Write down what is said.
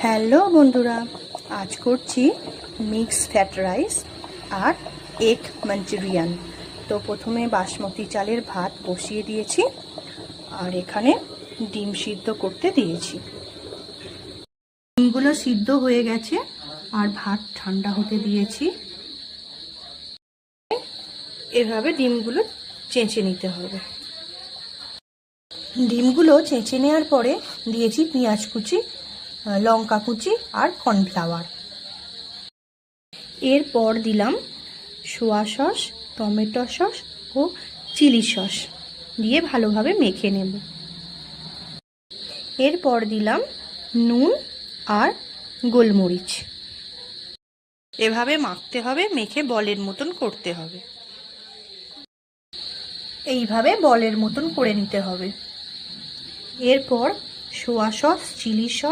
Hello বন্ধুরা, আজ করছি মিক্স ফ্রাইড রাইস আর এগ মাঞ্চুরিয়ান। তো প্রথমে বাসমতি চালের ভাত বসিয়ে দিয়েছি আর এখানে ডিম সিদ্ধ করতে দিয়েছি। ডিমগুলো সিদ্ধ হয়ে গেছে আর ভাত ঠান্ডা হতে দিয়েছি। এভাবে ডিমগুলো চেঁচে নিতে হবে। ডিমগুলো চেঁচে নেওয়ার পরে দিয়েছি পেঁয়াজ কুচি, লঙ্কা কুচি আর কর্নফ্লাওয়ার। এরপর দিলাম সোয়া সস, টমেটো সস ও চিলি সস দিয়ে ভালোভাবে মেখে নেব। এরপর দিলাম নুন আর গোলমরিচ। এভাবে মাখতে হবে, মেখে বলের মতন করতে হবে। এইভাবে বলের মতন করে নিতে হবে। এরপর সোয়া সস, চিলি সস